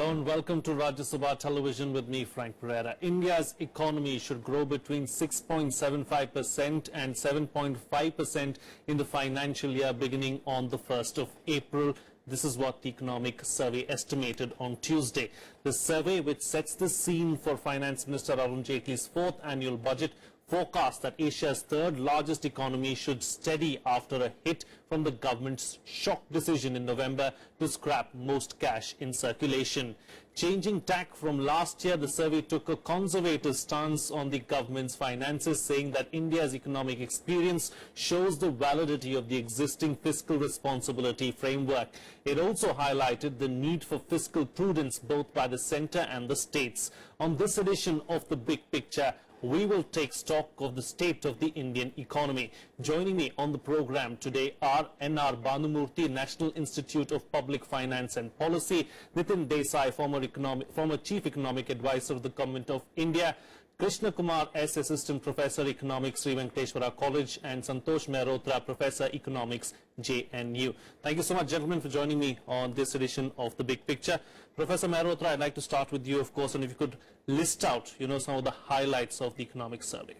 Hello and welcome to Rajya Sabha Television with me, Frank Pereira. India's economy should grow between 6.75% and 7.5% in the financial year beginning on the 1st of April. This is what the Economic Survey estimated on Tuesday. The survey, which sets the scene for Finance Minister Arun Jaitley's fourth annual budget, forecast that Asia's third largest economy should steady after a hit from the government's shock decision in November to scrap most cash in circulation. Changing tack from last year, the survey took a conservative stance on the government's finances, saying that India's economic experience shows the validity of the existing fiscal responsibility framework. It also highlighted the need for fiscal prudence both by the centre and the states. On this edition of The Big Picture, we will take stock of the state of the Indian economy. Joining me on the program today are N.R. Bhanumurthy, National Institute of Public Finance and Policy, Nitin Desai, former Chief Economic Advisor of the Government of India, Krishna Kumar S., Assistant Professor Economics, Sri Venkateshwara College, and Santosh Mehrotra, Professor Economics, JNU. Thank you so much, gentlemen, for joining me on this edition of The Big Picture. Professor Mehrotra, I'd like to start with you, of course, and if you could list out, some of the highlights of the economic survey.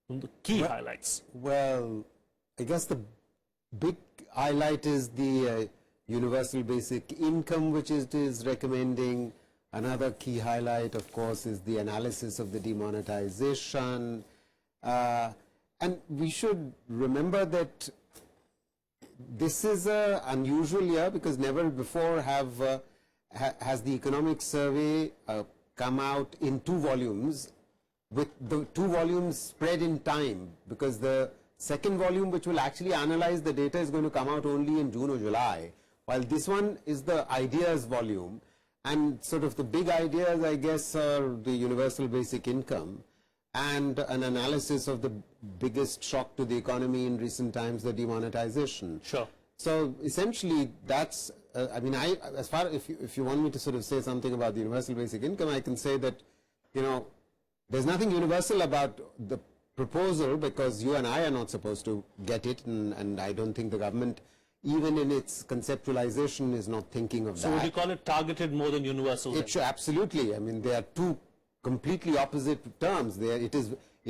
The key highlights. Well, I guess the big highlight is the universal basic income, which it is recommending. Another key highlight, of course, is the analysis of the demonetization. And we should remember that this is an unusual year because never before has the economic survey come out in 2 volumes, with the 2 volumes spread in time, because the second volume, which will actually analyze the data, is going to come out only in June or July, while this one is the ideas volume. And sort of the big ideas, I guess, are the universal basic income and an analysis of the biggest shock to the economy in recent times, the demonetization. Sure. So essentially, that's, if you want me to sort of say something about the universal basic income, I can say that, there's nothing universal about the proposal because you and I are not supposed to get it, and I don't think the government, even in its conceptualization, is not thinking of that. So would you call it targeted more than universal? Absolutely. I mean, they are 2 completely opposite terms. It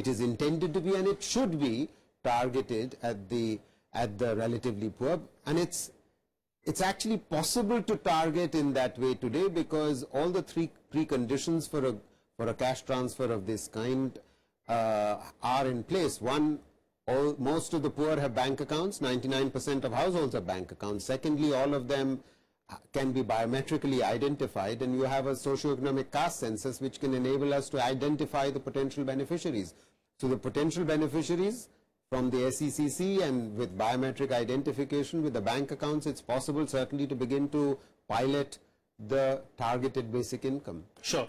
is intended to be, and it should be targeted at the relatively poor, and it's actually possible to target in that way today because all the 3 preconditions for a cash transfer of this kind are in place. One, most of the poor have bank accounts. 99% of households have bank accounts. Secondly, all of them can be biometrically identified, and you have a socio-economic caste census which can enable us to identify the potential beneficiaries. So the potential beneficiaries from the SECC and with biometric identification with the bank accounts, it's possible certainly to begin to pilot the targeted basic income. Sure.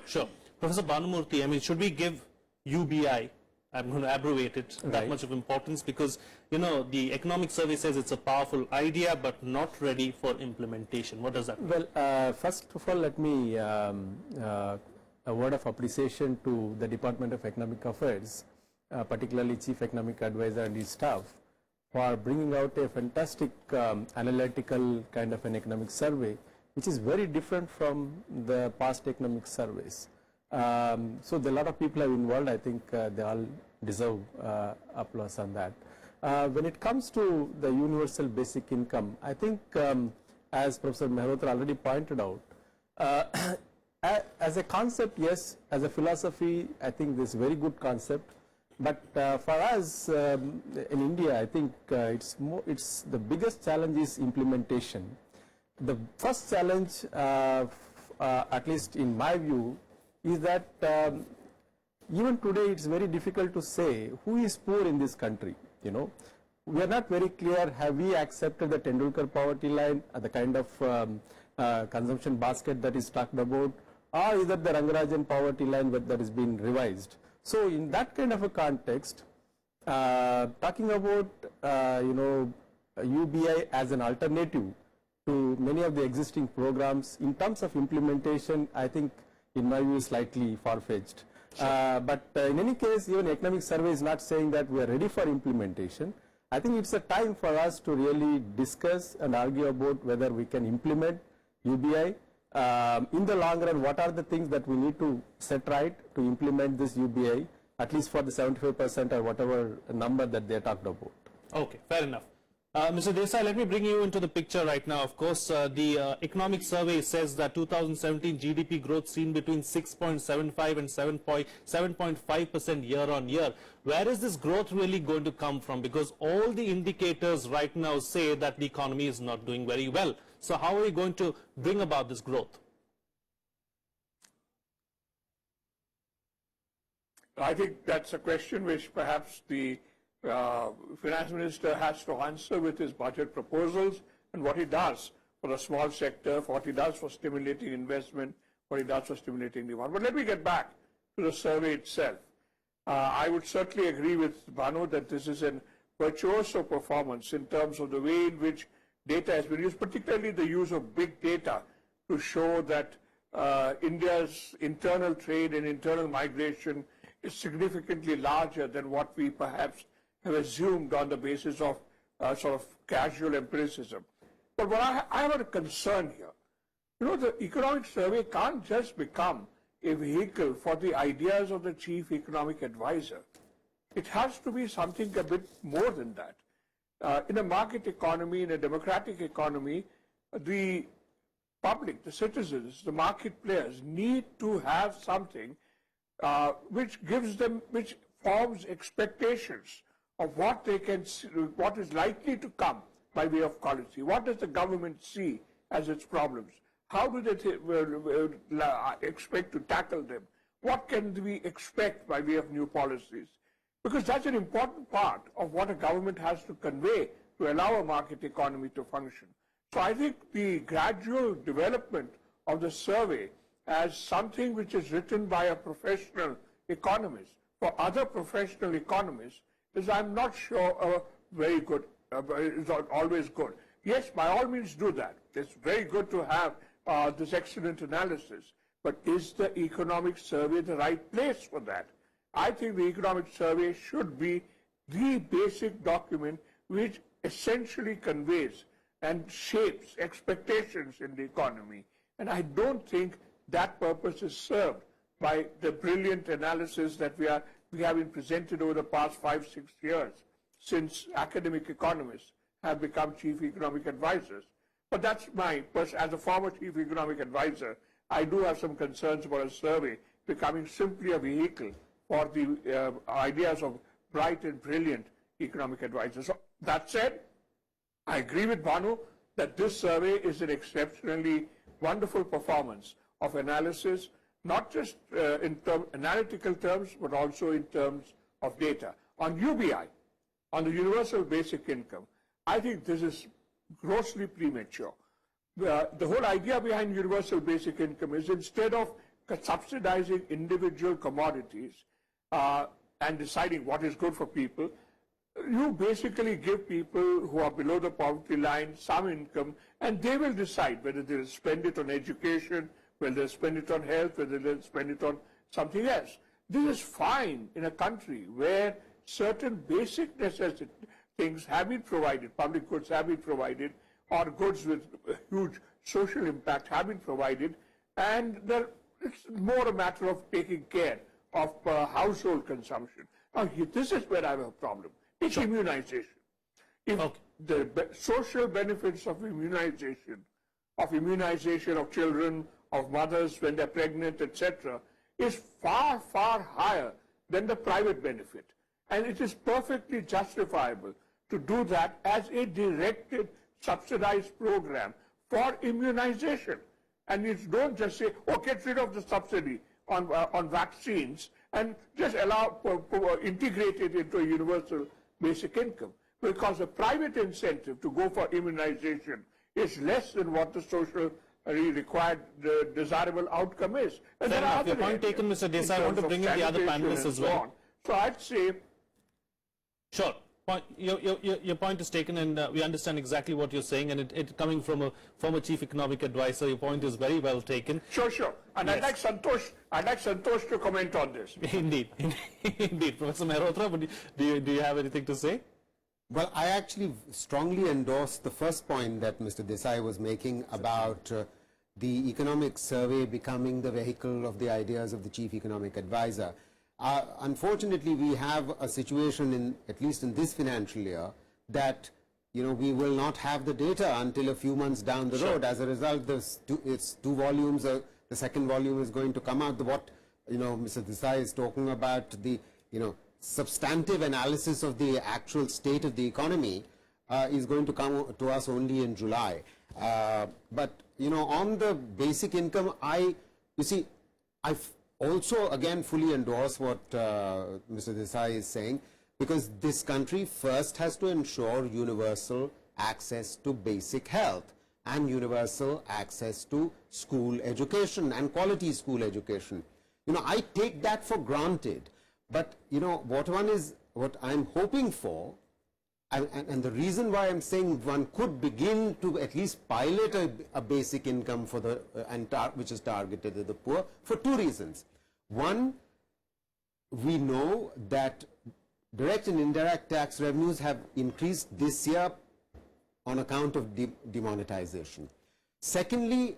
Professor Bhanumurthy, I mean, should we give UBI, I'm going to abbreviate it, that much of importance because, the economic survey says it's a powerful idea but not ready for implementation. What does that mean? Well, first of all, let me a word of appreciation to the Department of Economic Affairs, particularly Chief Economic Advisor and his staff, for bringing out a fantastic analytical kind of an economic survey, which is very different from the past economic surveys. So a lot of people have involved. I think they all deserve applause on that. When it comes to the universal basic income, I think as Professor Mehrotra already pointed out, as a concept, yes, as a philosophy, I think this is a very good concept. But for us in India, I think it's the biggest challenge is implementation. The first challenge, at least in my view, is that even today it's very difficult to say who is poor in this country. We are not very clear, have we accepted the Tendulkar poverty line, the kind of consumption basket that is talked about, or is that the Rangarajan poverty line that has been revised. So in that kind of a context, talking about UBI as an alternative to many of the existing programs in terms of implementation, I think in my view, slightly far-fetched. Sure. But in any case, even economic survey is not saying that we are ready for implementation. I think it's a time for us to really discuss and argue about whether we can implement UBI in the long run, what are the things that we need to set right to implement this UBI, at least for the 75% or whatever number that they talked about. Okay, fair enough. Mr. Desai, let me bring you into the picture right now. Of course, the economic survey says that 2017 GDP growth seen between 6.75 and 7.5% year on year. Where is this growth really going to come from? Because all the indicators right now say that the economy is not doing very well. So how are we going to bring about this growth? I think that's a question which perhaps the finance minister has to answer with his budget proposals and what he does for the small sector, for what he does for stimulating investment, what he does for stimulating demand. But let me get back to the survey itself. I would certainly agree with Banu that this is a virtuoso performance in terms of the way in which data has been used, particularly the use of big data to show that India's internal trade and internal migration is significantly larger than what we perhaps have assumed on the basis of sort of casual empiricism. But what I have a concern here. You know, the economic survey can't just become a vehicle for the ideas of the chief economic advisor. It has to be something a bit more than that. In a market economy, in a democratic economy, the public, the citizens, the market players need to have something which gives them, which forms expectations of what they can see, what is likely to come by way of policy. What does the government see as its problems? How do they expect to tackle them? What can we expect by way of new policies? Because that's an important part of what a government has to convey to allow a market economy to function. So I think the gradual development of the survey as something which is written by a professional economist for other professional economists is, I'm not sure, very good, is always good. Yes, by all means do that. It's very good to have this excellent analysis. But is the economic survey the right place for that? I think the economic survey should be the basic document which essentially conveys and shapes expectations in the economy. And I don't think that purpose is served by the brilliant analysis that we have been presented over the past 5-6 years since academic economists have become chief economic advisors. But that's as a former chief economic advisor, I do have some concerns about a survey becoming simply a vehicle for the ideas of bright and brilliant economic advisors. So that said, I agree with Banu that this survey is an exceptionally wonderful performance of analysis, not just in analytical terms, but also in terms of data. On UBI, on the universal basic income, I think this is grossly premature. The whole idea behind universal basic income is, instead of subsidizing individual commodities and deciding what is good for people, you basically give people who are below the poverty line some income, and they will decide whether they'll spend it on education, whether they'll spend it on health, whether they'll spend it on something else. This is fine in a country where certain basic necessity things have been provided, public goods have been provided, or goods with huge social impact have been provided, and it's more a matter of taking care of household consumption. Now, this is where I have a problem. It's immunization. If the social benefits of immunization of children, of mothers when they're pregnant, etc., is far, far higher than the private benefit. And it is perfectly justifiable to do that as a directed, subsidized program for immunization. And you don't just say, oh, get rid of the subsidy on vaccines and just integrate it into a universal basic income. Because the private incentive to go for immunization is less than what the social required desirable outcome is. And Fair enough. Your point taken, Mr. Desai. I want to bring in the other panelists as well. So I'd say... Sure. Your point is taken, and we understand exactly what you're saying, and it coming from a former chief economic advisor, your point is very well taken. Sure. And yes. I'd like Santosh to comment on this. Indeed. Professor Mehrotra, but do you have anything to say? Well, I actually strongly endorse the first point that Mr. Desai was making about the economic survey becoming the vehicle of the ideas of the chief economic advisor. Unfortunately, we have a situation in, at least in this financial year, that we will not have the data until a few months down the road. As a result, it's two volumes. The second volume is going to come out. What Mr. Desai is talking about, the substantive analysis of the actual state of the economy is going to come to us only in July. But on the basic income, I also again fully endorse what Mr. Desai is saying, because this country first has to ensure universal access to basic health and universal access to school education and quality school education. I take that for granted, but what I'm hoping for, and the reason why I'm saying one could begin to at least pilot a basic income for the which is targeted at the poor, for two reasons. One, we know that direct and indirect tax revenues have increased this year on account of demonetization. Secondly,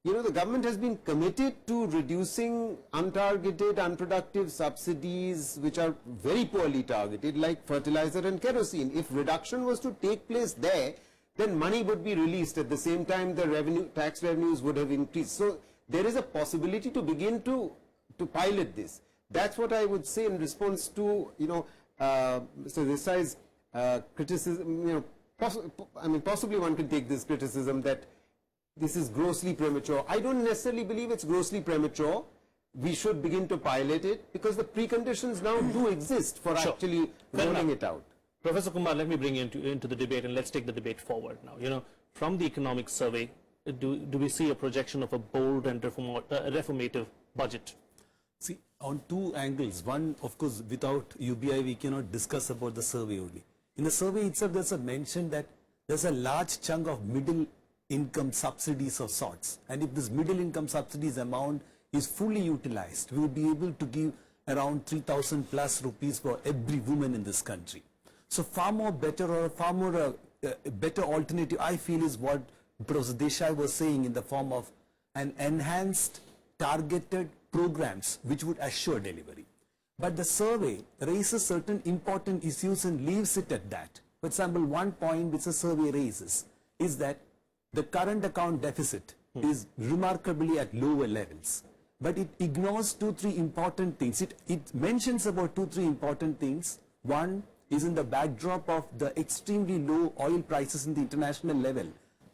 the government has been committed to reducing untargeted, unproductive subsidies which are very poorly targeted, like fertilizer and kerosene. If reduction was to take place there, then money would be released. At the same time, the tax revenues would have increased. So there is a possibility to begin to pilot this. That's what I would say in response to Mr. Desai's criticism. Possibly one can take this criticism that this is grossly premature. I don't necessarily believe it's grossly premature. We should begin to pilot it because the preconditions now do exist for actually rolling it out. Professor Kumar, let me bring you into the debate, and let's take the debate forward now. From the economic survey, do we see a projection of a bold and reformative budget? See, on two angles. One, of course, without UBI, we cannot discuss about the survey only. In the survey itself, there's a mention that there's a large chunk of middle income subsidies of sorts. And if this middle income subsidies amount is fully utilized, we will be able to give around 3,000 plus rupees for every woman in this country. So far more better, or far more better alternative, I feel, is what Professor Desai was saying, in the form of an enhanced targeted programs which would assure delivery. But the survey raises certain important issues and leaves it at that. For example, one point which the survey raises is that the current account deficit is remarkably at lower levels. But it ignores two, three important things. It mentions about two, three important things. One is in the backdrop of the extremely low oil prices in the international level.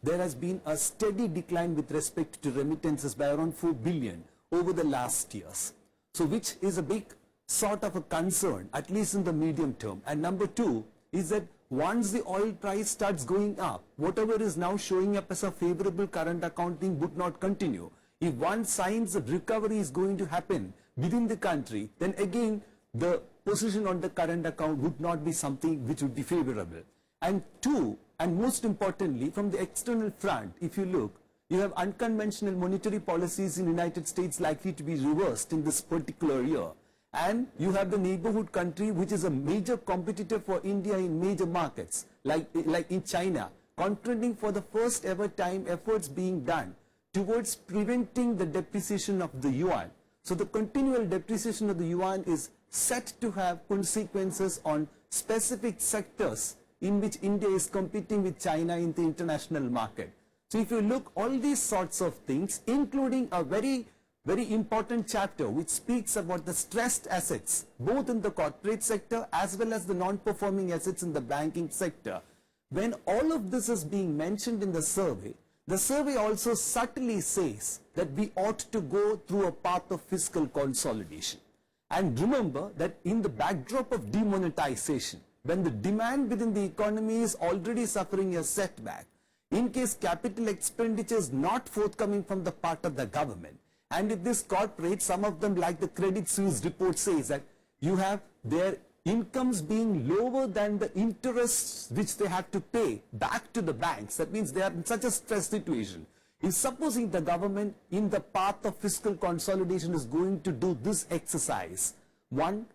There has been a steady decline with respect to remittances by around 4 billion over the last years. So which is a big sort of a concern, at least in the medium term. And number two is that once the oil price starts going up, whatever is now showing up as a favorable current accounting would not continue. If one signs of recovery is going to happen within the country, then again the position on the current account would not be something which would be favorable. And two, and most importantly, from the external front, if you look, you have unconventional monetary policies in the United States likely to be reversed in this particular year. And you have the neighborhood country which is a major competitor for India in major markets, like in China, confronting for the first ever time efforts being done towards preventing the depreciation of the yuan. So the continual depreciation of the yuan is set to have consequences on specific sectors in which India is competing with China in the international market. So if you look, all these sorts of things, including a very important chapter which speaks about the stressed assets, both in the corporate sector as well as the non-performing assets in the banking sector. When all of this is being mentioned in the survey also subtly says that we ought to go through a path of fiscal consolidation. And remember that in the backdrop of demonetization, when the demand within the economy is already suffering a setback, in case capital expenditure is not forthcoming from the part of the government, and if this corporate, some of them like the Credit Suisse report says that you have their incomes being lower than the interests which they have to pay back to the banks, that means they are in such a stress situation. If supposing the government in the path of fiscal consolidation is going to do this exercise, one,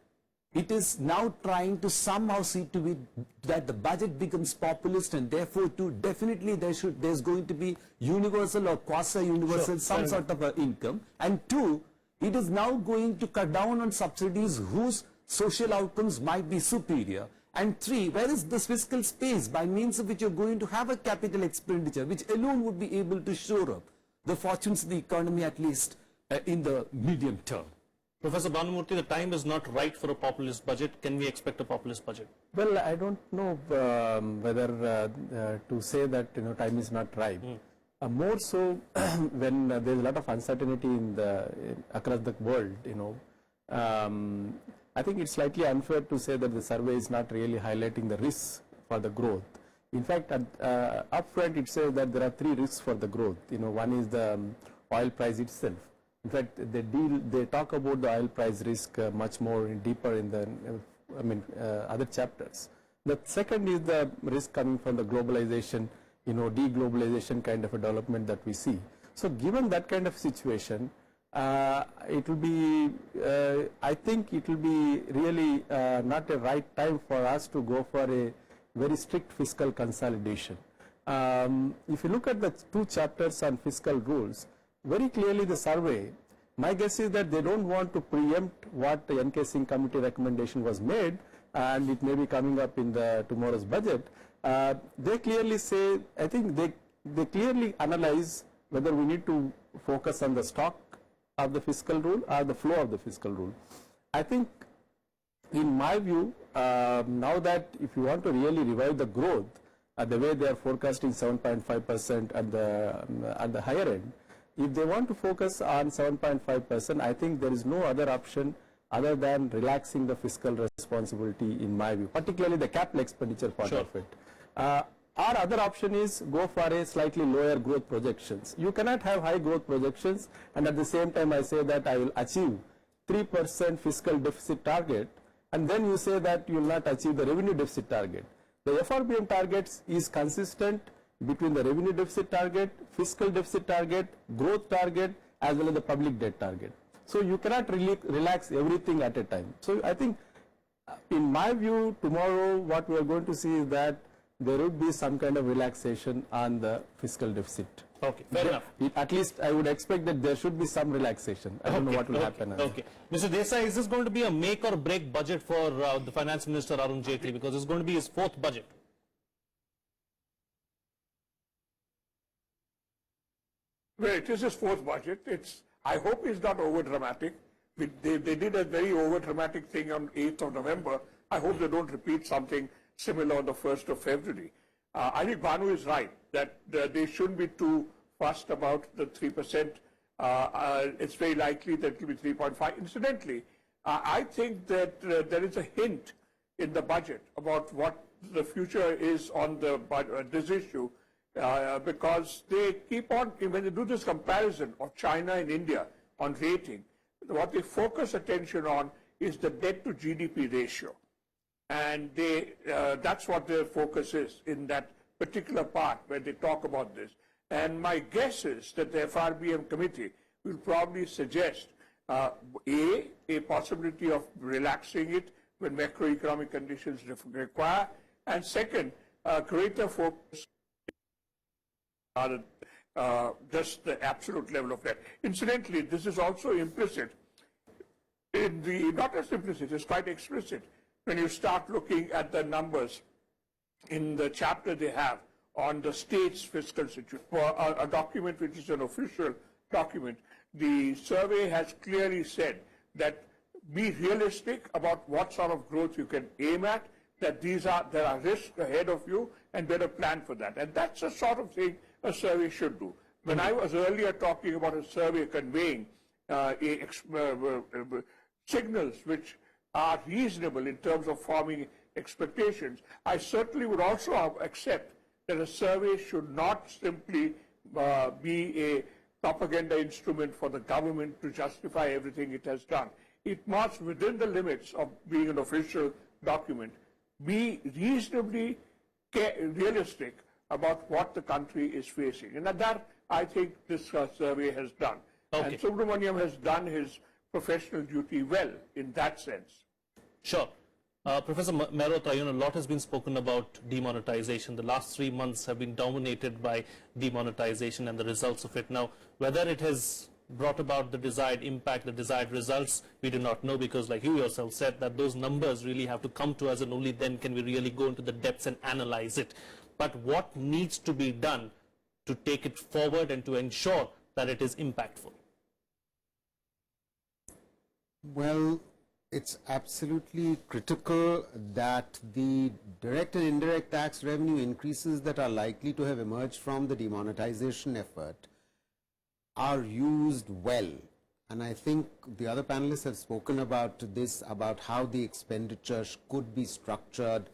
it is now trying to somehow see to it that the budget becomes populist, and therefore definitely there's going to be universal or quasi-universal some sort of a income. And two, it is now going to cut down on subsidies whose social outcomes might be superior. And three, where is this fiscal space by means of which you're going to have a capital expenditure which alone would be able to shore up the fortunes of the economy, at least in the medium term? Professor Bhanumurthy, the time is not right for a populist budget. Can we expect a populist budget? Well, I don't know whether to say that time is not ripe. More so when there is a lot of uncertainty across the world. I think it's slightly unfair to say that the survey is not really highlighting the risks for the growth. In fact, upfront it says that there are three risks for the growth. One is the oil price itself. In fact, they talk about the oil price risk much more deeper in the other chapters. The second is the risk coming from the globalization, deglobalization kind of a development that we see. So given that kind of situation, it will be, I think it will be really not a right time for us to go for a very strict fiscal consolidation. If you look at the two chapters on fiscal rules, very clearly the survey, my guess is that they don't want to preempt what the NK Singh committee recommendation was made, and it may be coming up in tomorrow's budget. They clearly say, I think they clearly analyze whether we need to focus on the stock of the fiscal rule or the flow of the fiscal rule. I think, in my view, now that if you want to really revive the growth, the way they are forecasting 7.5% at the higher end, if they want to focus on 7.5%, I think there is no other option other than relaxing the fiscal responsibility, in my view, particularly the capital expenditure part of it. Our other option is go for a slightly lower growth projections. You cannot have high growth projections and at the same time I say that I will achieve 3% fiscal deficit target, and then you say that you will not achieve the revenue deficit target. The FRBM targets is consistent between the revenue deficit target, fiscal deficit target, growth target, as well as the public debt target. So you cannot really relax everything at a time. So I think, in my view, tomorrow what we are going to see is that there would be some kind of relaxation on the fiscal deficit. Okay, fair enough. At least I would expect that there should be some relaxation. I don't know what will happen. Okay. Mr. Desai, is this going to be a make or break budget for the Finance Minister Arun Jaitley, because it's going to be his fourth budget? Well, it is his fourth budget. I hope it's not over-dramatic. They did a very over-dramatic thing on 8th of November. I hope they don't repeat something similar on the 1st of February. I think Bhanu is right, that they shouldn't be too fussed about the 3%. It's very likely that it will be 3.5. Incidentally, I think that there is a hint in the budget about what the future is on this issue. Because they keep on, when they do this comparison of China and India on rating, what they focus attention on is the debt to GDP ratio. And that's what their focus is in that particular part where they talk about this. And my guess is that the FRBM committee will probably suggest, a possibility of relaxing it when macroeconomic conditions require, and second, greater focus just the absolute level of debt. Incidentally, this is also implicit in not just implicit, it's quite explicit when you start looking at the numbers in the chapter they have on the state's fiscal situation. For a document which is an official document, the survey has clearly said that be realistic about what sort of growth you can aim at, that there are risks ahead of you, and better plan for that. And that's the sort of thing a survey should do. When I was earlier talking about a survey conveying signals which are reasonable in terms of forming expectations, I certainly would also accept that a survey should not simply be a propaganda instrument for the government to justify everything it has done. It must, within the limits of being an official document, be reasonably realistic about what the country is facing. And that, I think, this survey has done. Okay. And Subramaniam has done his professional duty well in that sense. Sure. Professor Mehrotra, a lot has been spoken about demonetization. The last 3 months have been dominated by demonetization and the results of it. Now, whether it has brought about the desired impact, the desired results, we do not know, because like you yourself said, that those numbers really have to come to us, and only then can we really go into the depths and analyze it. But what needs to be done to take it forward and to ensure that it is impactful? Well, it's absolutely critical that the direct and indirect tax revenue increases that are likely to have emerged from the demonetization effort are used well. And I think the other panelists have spoken about this, about how the expenditure could be structured.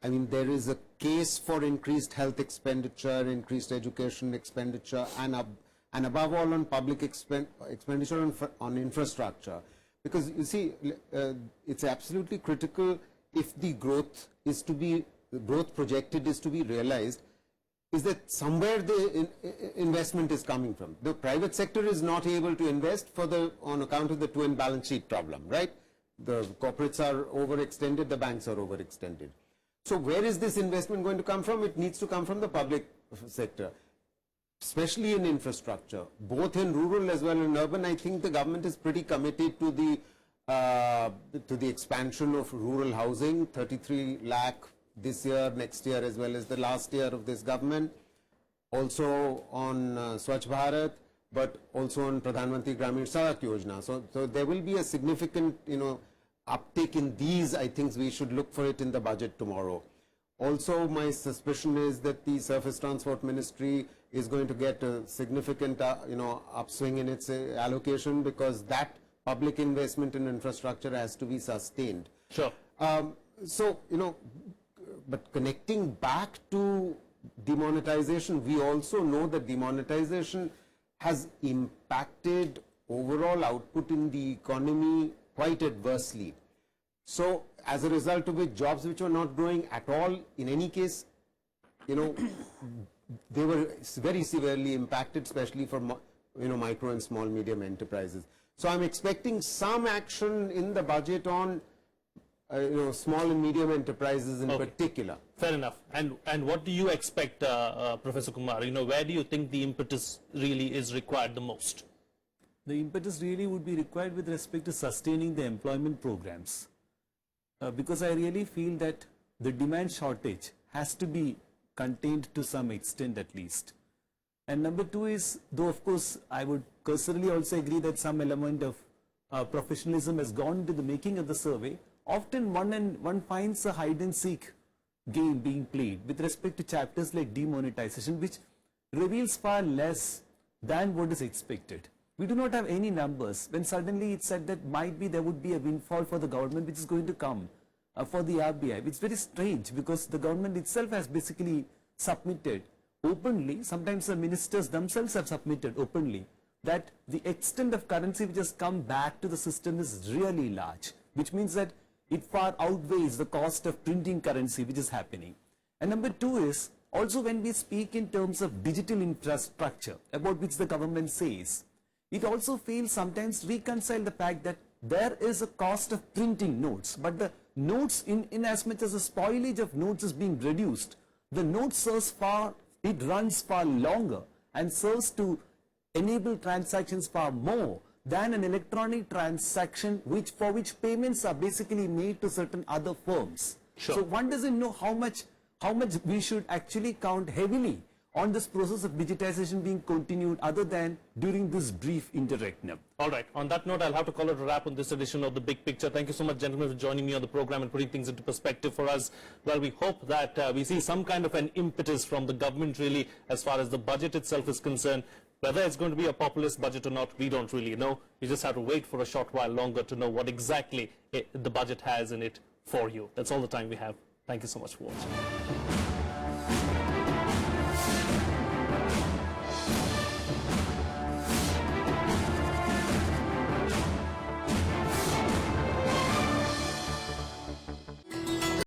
I mean, there is a case for increased health expenditure, increased education expenditure, and above all on public expenditure on infrastructure. Because you see, it's absolutely critical, if the growth projected is to be realized, is that somewhere the investment is coming from. The private sector is not able to invest on account of the twin balance sheet problem, right? The corporates are overextended, the banks are overextended. So where is this investment going to come from? It needs to come from the public sector, especially in infrastructure, both in rural as well as in urban. I think the government is pretty committed to the expansion of rural housing, 33 lakh this year, next year, as well as the last year of this government. Also on Swachh Bharat, but also on Pradhan Mantri Gramin Sadak Yojana. So there will be a significant, uptake in these. I think we should look for it in the budget tomorrow. Also, my suspicion is that the Surface Transport Ministry is going to get a significant, upswing in its allocation, because that public investment in infrastructure has to be sustained. Sure. But connecting back to demonetization, we also know that demonetization has impacted overall output in the economy quite adversely. So as a result of which, jobs which were not growing at all, in any case, they were very severely impacted, especially for micro and small medium enterprises. So I'm expecting some action in the budget on small and medium enterprises in particular. Fair enough. And what do you expect, Professor Kumar? Where do you think the impetus really is required the most? The impetus really would be required with respect to sustaining the employment programs. Because I really feel that the demand shortage has to be contained to some extent at least. And number two is, though of course I would personally also agree that some element of professionalism has gone into the making of the survey, often one finds a hide and seek game being played with respect to chapters like demonetization, which reveals far less than what is expected. We do not have any numbers when suddenly it's said that might be there would be a windfall for the government which is going to come for the RBI. It's very strange, because the government itself has basically submitted openly, sometimes the ministers themselves have submitted openly, that the extent of currency which has come back to the system is really large, which means that it far outweighs the cost of printing currency which is happening. And number two is, also when we speak in terms of digital infrastructure, about which the government says, it also fails sometimes reconcile the fact that there is a cost of printing notes, but the notes, in as much as the spoilage of notes is being reduced, the note runs far longer and serves to enable transactions far more than an electronic transaction for which payments are basically made to certain other firms. Sure. So one doesn't know how much we should actually count heavily on this process of digitization being continued, other than during this brief interregnum. All right. On that note, I'll have to call it a wrap on this edition of The Big Picture. Thank you so much, gentlemen, for joining me on the program and putting things into perspective for us. Well, we hope that we see some kind of an impetus from the government, really, as far as the budget itself is concerned. Whether it's going to be a populist budget or not, we don't really know. We just have to wait for a short while longer to know what exactly the budget has in it for you. That's all the time we have. Thank you so much for watching.